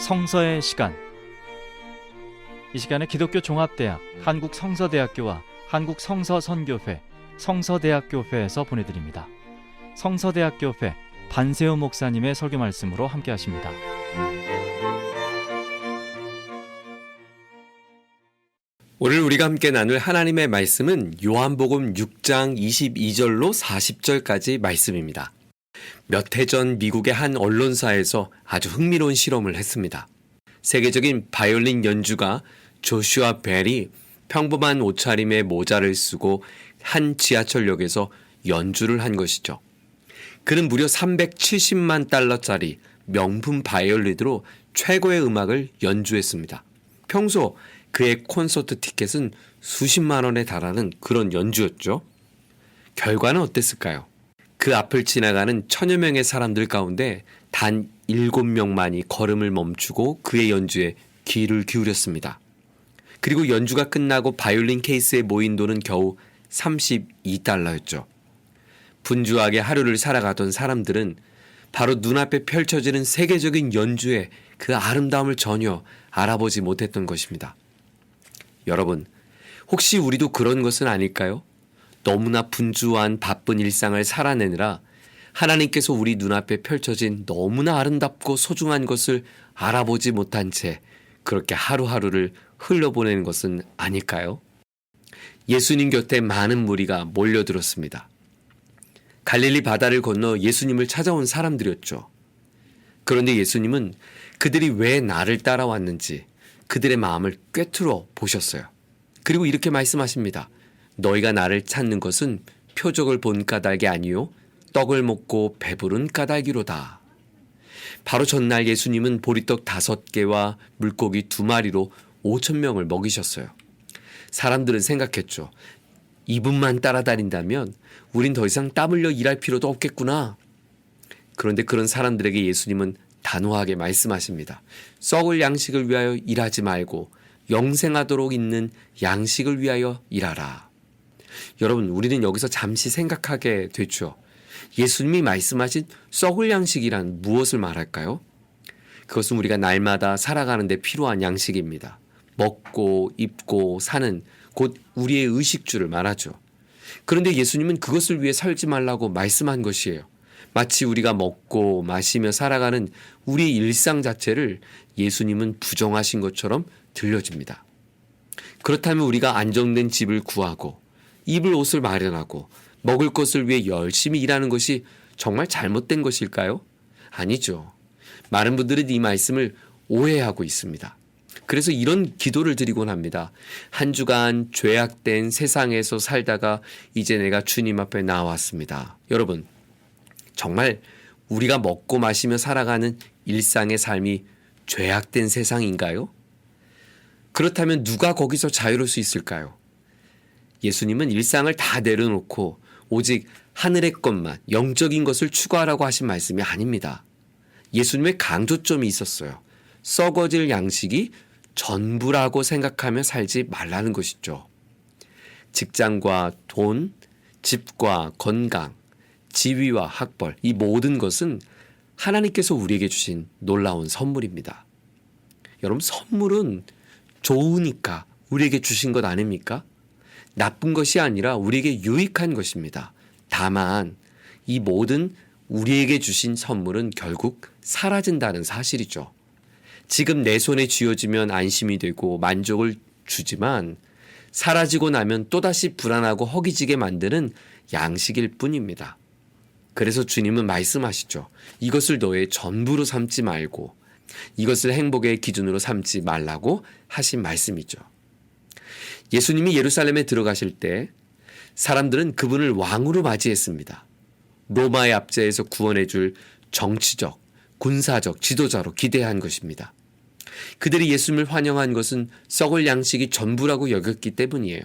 성서의 시간. 이 시간에 기독교 종합대학 한국성서대학교와 한국성서선교회 성서대학교회에서 보내드립니다. 성서대학교회 반세우 목사님의 설교 말씀으로 함께 하십니다. 오늘 우리가 함께 나눌 하나님의 말씀은 요한복음 6장 22절로 40절까지 말씀입니다. 몇 해 전 미국의 한 언론사에서 아주 흥미로운 실험을 했습니다. 세계적인 바이올린 연주가 조슈아 벨이 평범한 옷차림의 모자를 쓰고 한 지하철역에서 연주를 한 것이죠. 그는 무려 370만 달러짜리 명품 바이올린으로 최고의 음악을 연주했습니다. 평소 그의 콘서트 티켓은 수십만 원에 달하는 그런 연주였죠. 결과는 어땠을까요? 그 앞을 지나가는 천여 명의 사람들 가운데 단 7명만이 걸음을 멈추고 그의 연주에 귀를 기울였습니다. 그리고 연주가 끝나고 바이올린 케이스에 모인 돈은 겨우 32달러였죠. 분주하게 하루를 살아가던 사람들은 바로 눈앞에 펼쳐지는 세계적인 연주의 그 아름다움을 전혀 알아보지 못했던 것입니다. 여러분, 혹시 우리도 그런 것은 아닐까요? 너무나 분주한 바쁜 일상을 살아내느라 하나님께서 우리 눈앞에 펼쳐진 너무나 아름답고 소중한 것을 알아보지 못한 채 그렇게 하루하루를 흘려보내는 것은 아닐까요? 예수님 곁에 많은 무리가 몰려들었습니다. 갈릴리 바다를 건너 예수님을 찾아온 사람들이었죠. 그런데 예수님은 그들이 왜 나를 따라왔는지 그들의 마음을 꿰뚫어 보셨어요. 그리고 이렇게 말씀하십니다. 너희가 나를 찾는 것은 표적을 본 까닭이 아니요 떡을 먹고 배부른 까닭이로다. 바로 전날 예수님은 보리떡 5개와 물고기 2마리로 5,000명을 먹이셨어요. 사람들은 생각했죠. 이분만 따라다닌다면 우린 더 이상 땀 흘려 일할 필요도 없겠구나. 그런데 그런 사람들에게 예수님은 단호하게 말씀하십니다. 썩을 양식을 위하여 일하지 말고 영생하도록 있는 양식을 위하여 일하라. 여러분, 우리는 여기서 잠시 생각하게 되죠. 예수님이 말씀하신 썩을 양식이란 무엇을 말할까요? 그것은 우리가 날마다 살아가는 데 필요한 양식입니다. 먹고 입고 사는 곧 우리의 의식주를 말하죠. 그런데 예수님은 그것을 위해 살지 말라고 말씀한 것이에요. 마치 우리가 먹고 마시며 살아가는 우리의 일상 자체를 예수님은 부정하신 것처럼 들려집니다. 그렇다면 우리가 안정된 집을 구하고 입을 옷을 마련하고 먹을 것을 위해 열심히 일하는 것이 정말 잘못된 것일까요? 아니죠. 많은 분들은 이 말씀을 오해하고 있습니다. 그래서 이런 기도를 드리곤 합니다. 한 주간 죄악된 세상에서 살다가 이제 내가 주님 앞에 나왔습니다. 여러분, 정말 우리가 먹고 마시며 살아가는 일상의 삶이 죄악된 세상인가요? 그렇다면 누가 거기서 자유로울 수 있을까요? 예수님은 일상을 다 내려놓고 오직 하늘의 것만, 영적인 것을 추구하라고 하신 말씀이 아닙니다. 예수님의 강조점이 있었어요. 썩어질 양식이 전부라고 생각하며 살지 말라는 것이죠. 직장과 돈, 집과 건강, 지위와 학벌, 이 모든 것은 하나님께서 우리에게 주신 놀라운 선물입니다. 여러분, 선물은 좋으니까 우리에게 주신 것 아닙니까? 나쁜 것이 아니라 우리에게 유익한 것입니다. 다만 이 모든 우리에게 주신 선물은 결국 사라진다는 사실이죠. 지금 내 손에 쥐어지면 안심이 되고 만족을 주지만 사라지고 나면 또다시 불안하고 허기지게 만드는 양식일 뿐입니다. 그래서 주님은 말씀하시죠. 이것을 너의 전부로 삼지 말고 이것을 행복의 기준으로 삼지 말라고 하신 말씀이죠. 예수님이 예루살렘에 들어가실 때 사람들은 그분을 왕으로 맞이했습니다. 로마의 압제에서 구원해 줄 정치적, 군사적 지도자로 기대한 것입니다. 그들이 예수님을 환영한 것은 썩을 양식이 전부라고 여겼기 때문이에요.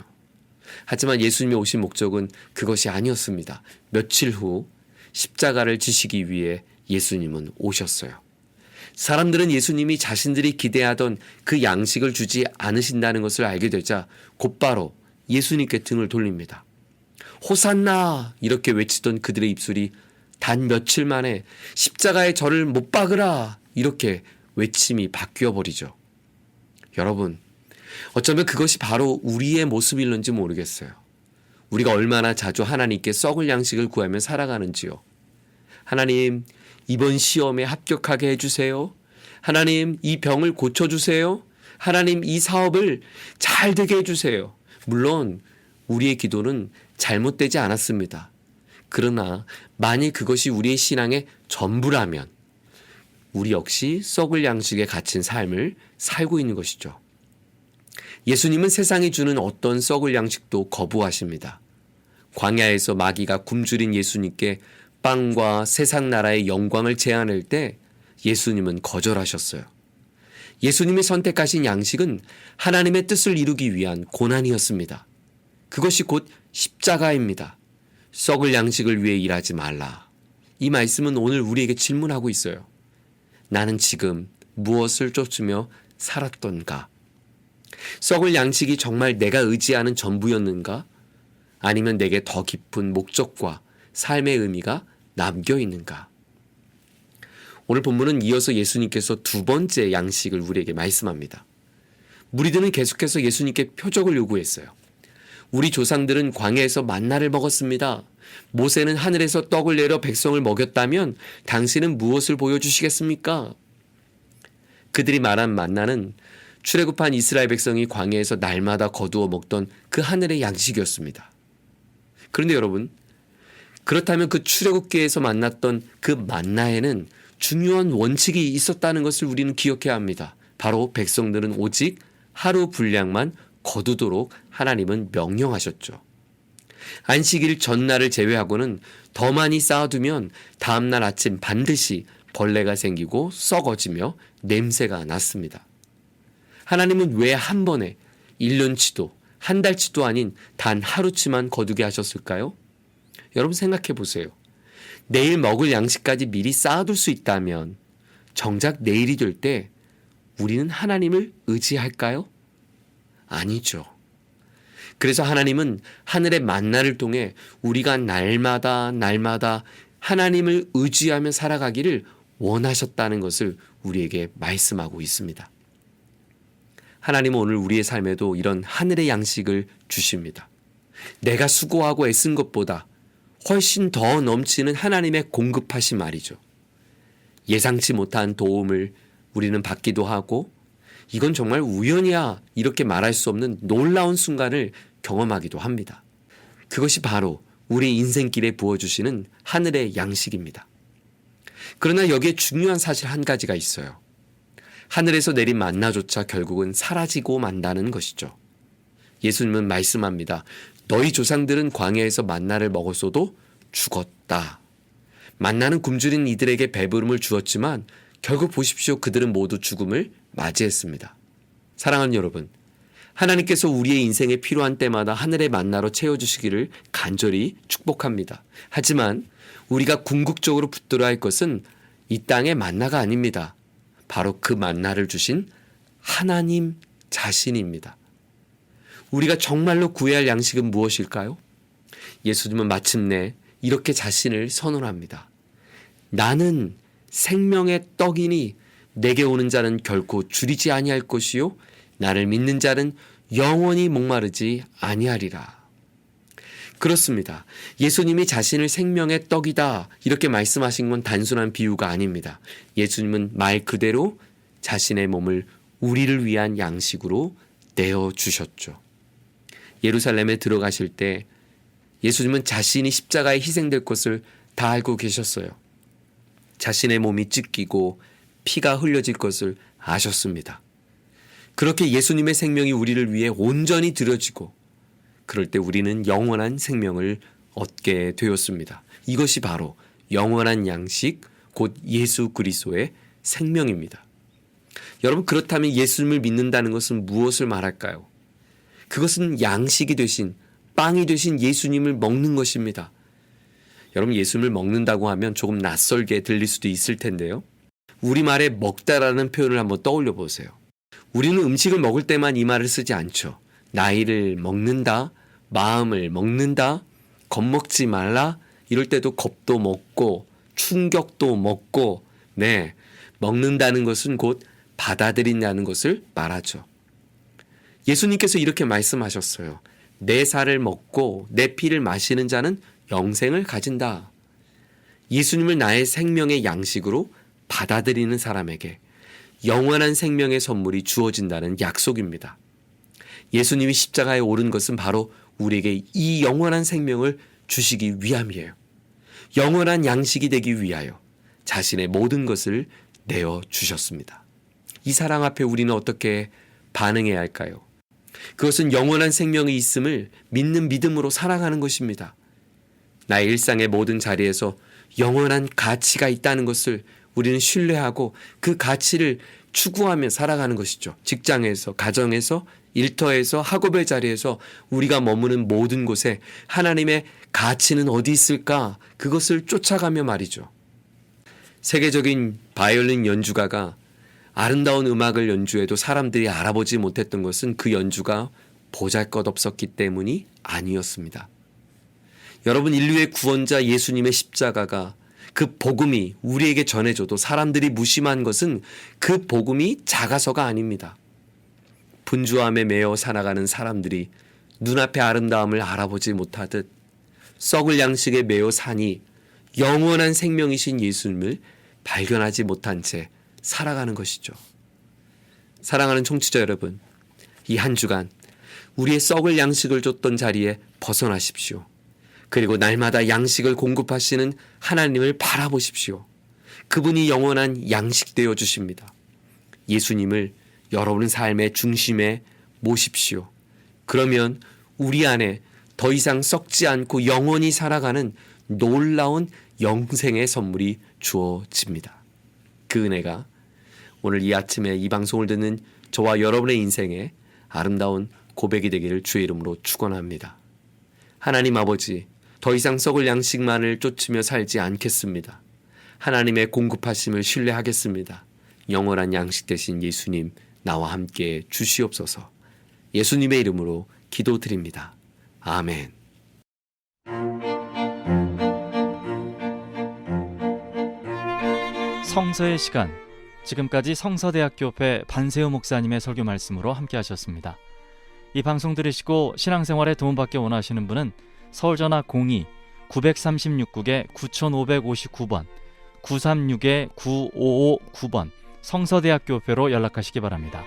하지만 예수님이 오신 목적은 그것이 아니었습니다. 며칠 후 십자가를 지시기 위해 예수님은 오셨어요. 사람들은 예수님이 자신들이 기대하던 그 양식을 주지 않으신다는 것을 알게 되자 곧바로 예수님께 등을 돌립니다. 호산나! 이렇게 외치던 그들의 입술이 단 며칠 만에 십자가에 저를 못 박으라! 이렇게 외침이 바뀌어 버리죠. 여러분, 어쩌면 그것이 바로 우리의 모습일는지 모르겠어요. 우리가 얼마나 자주 하나님께 썩을 양식을 구하며 살아가는지요. 하나님, 이번 시험에 합격하게 해주세요. 하나님, 이 병을 고쳐주세요. 하나님, 이 사업을 잘 되게 해주세요. 물론 우리의 기도는 잘못되지 않았습니다. 그러나 만일 그것이 우리의 신앙의 전부라면 우리 역시 썩을 양식에 갇힌 삶을 살고 있는 것이죠. 예수님은 세상이 주는 어떤 썩을 양식도 거부하십니다. 광야에서 마귀가 굶주린 예수님께 빵과 세상 나라의 영광을 제안할 때 예수님은 거절하셨어요. 예수님이 선택하신 양식은 하나님의 뜻을 이루기 위한 고난이었습니다. 그것이 곧 십자가입니다. 썩을 양식을 위해 일하지 말라. 이 말씀은 오늘 우리에게 질문하고 있어요. 나는 지금 무엇을 쫓으며 살았던가? 썩을 양식이 정말 내가 의지하는 전부였는가? 아니면 내게 더 깊은 목적과 삶의 의미가 남겨 있는가? 오늘 본문은 이어서 예수님께서 두 번째 양식을 우리에게 말씀합니다. 무리들은 계속해서 예수님께 표적을 요구했어요. 우리 조상들은 광야에서 만나를 먹었습니다. 모세는 하늘에서 떡을 내려 백성을 먹였다면 당신은 무엇을 보여주시겠습니까? 그들이 말한 만나는 출애굽한 이스라엘 백성이 광야에서 날마다 거두어 먹던 그 하늘의 양식이었습니다. 그런데 여러분, 그렇다면 그 출애굽기에서 만났던 그 만나에는 중요한 원칙이 있었다는 것을 우리는 기억해야 합니다. 바로 백성들은 오직 하루 분량만 거두도록 하나님은 명령하셨죠. 안식일 전날을 제외하고는 더 많이 쌓아두면 다음날 아침 반드시 벌레가 생기고 썩어지며 냄새가 났습니다. 하나님은 왜 한 번에 1년치도 한 달치도 아닌 단 하루치만 거두게 하셨을까요? 여러분 생각해 보세요. 내일 먹을 양식까지 미리 쌓아둘 수 있다면 정작 내일이 될 때 우리는 하나님을 의지할까요? 아니죠. 그래서 하나님은 하늘의 만나를 통해 우리가 날마다 하나님을 의지하며 살아가기를 원하셨다는 것을 우리에게 말씀하고 있습니다. 하나님은 오늘 우리의 삶에도 이런 하늘의 양식을 주십니다. 내가 수고하고 애쓴 것보다 훨씬 더 넘치는 하나님의 공급하신 말이죠. 예상치 못한 도움을 우리는 받기도 하고 이건 정말 우연이야 이렇게 말할 수 없는 놀라운 순간을 경험하기도 합니다. 그것이 바로 우리 인생길에 부어주시는 하늘의 양식입니다. 그러나 여기에 중요한 사실 한 가지가 있어요. 하늘에서 내린 만나조차 결국은 사라지고 만다는 것이죠. 예수님은 말씀합니다. 너희 조상들은 광야에서 만나를 먹었어도 죽었다. 만나는 굶주린 이들에게 배부름을 주었지만 결국 보십시오. 그들은 모두 죽음을 맞이했습니다. 사랑하는 여러분, 하나님께서 우리의 인생에 필요한 때마다 하늘의 만나로 채워주시기를 간절히 축복합니다. 하지만 우리가 궁극적으로 붙들어야 할 것은 이 땅의 만나가 아닙니다. 바로 그 만나를 주신 하나님 자신입니다. 우리가 정말로 구해야 할 양식은 무엇일까요? 예수님은 마침내 이렇게 자신을 선언합니다. 나는 생명의 떡이니 내게 오는 자는 결코 줄이지 아니할 것이요 나를 믿는 자는 영원히 목마르지 아니하리라. 그렇습니다. 예수님이 자신을 생명의 떡이다 이렇게 말씀하신 건 단순한 비유가 아닙니다. 예수님은 말 그대로 자신의 몸을 우리를 위한 양식으로 내어주셨죠. 예루살렘에 들어가실 때 예수님은 자신이 십자가에 희생될 것을 다 알고 계셨어요. 자신의 몸이 찢기고 피가 흘려질 것을 아셨습니다. 그렇게 예수님의 생명이 우리를 위해 온전히 드려지고 그럴 때 우리는 영원한 생명을 얻게 되었습니다. 이것이 바로 영원한 양식 곧 예수 그리스도의 생명입니다. 여러분 그렇다면 예수님을 믿는다는 것은 무엇을 말할까요? 그것은 양식이 되신 빵이 되신 예수님을 먹는 것입니다. 여러분 예수님을 먹는다고 하면 조금 낯설게 들릴 수도 있을 텐데요. 우리말에 먹다라는 표현을 한번 떠올려 보세요. 우리는 음식을 먹을 때만 이 말을 쓰지 않죠. 나이를 먹는다, 마음을 먹는다, 겁먹지 말라 이럴 때도 겁도 먹고 충격도 먹고 먹는다는 것은 곧 받아들인다는 것을 말하죠. 예수님께서 이렇게 말씀하셨어요. 내 살을 먹고 내 피를 마시는 자는 영생을 가진다. 예수님을 나의 생명의 양식으로 받아들이는 사람에게 영원한 생명의 선물이 주어진다는 약속입니다. 예수님이 십자가에 오른 것은 바로 우리에게 이 영원한 생명을 주시기 위함이에요. 영원한 양식이 되기 위하여 자신의 모든 것을 내어 주셨습니다. 이 사랑 앞에 우리는 어떻게 반응해야 할까요? 그것은 영원한 생명이 있음을 믿는 믿음으로 살아가는 것입니다. 나의 일상의 모든 자리에서 영원한 가치가 있다는 것을 우리는 신뢰하고 그 가치를 추구하며 살아가는 것이죠. 직장에서, 가정에서, 일터에서, 학업의 자리에서 우리가 머무는 모든 곳에 하나님의 가치는 어디 있을까? 그것을 쫓아가며 말이죠. 세계적인 바이올린 연주가가 아름다운 음악을 연주해도 사람들이 알아보지 못했던 것은 그 연주가 보잘것없었기 때문이 아니었습니다. 여러분, 인류의 구원자 예수님의 십자가가 그 복음이 우리에게 전해져도 사람들이 무심한 것은 그 복음이 작아서가 아닙니다. 분주함에 매여 살아가는 사람들이 눈앞의 아름다움을 알아보지 못하듯 썩을 양식에 매여 사니 영원한 생명이신 예수님을 발견하지 못한 채 살아가는 것이죠. 사랑하는 청취자 여러분, 이 한 주간 우리의 썩을 양식을 줬던 자리에 벗어나십시오. 그리고 날마다 양식을 공급하시는 하나님을 바라보십시오. 그분이 영원한 양식 되어 주십니다. 예수님을 여러분의 삶의 중심에 모십시오. 그러면 우리 안에 더 이상 썩지 않고 영원히 살아가는 놀라운 영생의 선물이 주어집니다. 그 은혜가 오늘 이 아침에 이 방송을 듣는 저와 여러분의 인생에 아름다운 고백이 되기를 주의 이름으로 축원합니다. 하나님 아버지, 더 이상 썩을 양식만을 쫓으며 살지 않겠습니다. 하나님의 공급하심을 신뢰하겠습니다. 영원한 양식 되신 예수님, 나와 함께 주시옵소서. 예수님의 이름으로 기도드립니다. 아멘. 성서의 시간, 지금까지 성서대학교회 반세우 목사님의 설교 말씀으로 함께 하셨습니다. 이 방송 들으시고 신앙생활에 도움받기 원하시는 분은 서울전화 02-936국에 9559번 936-9559번 성서대학교회로 연락하시기 바랍니다.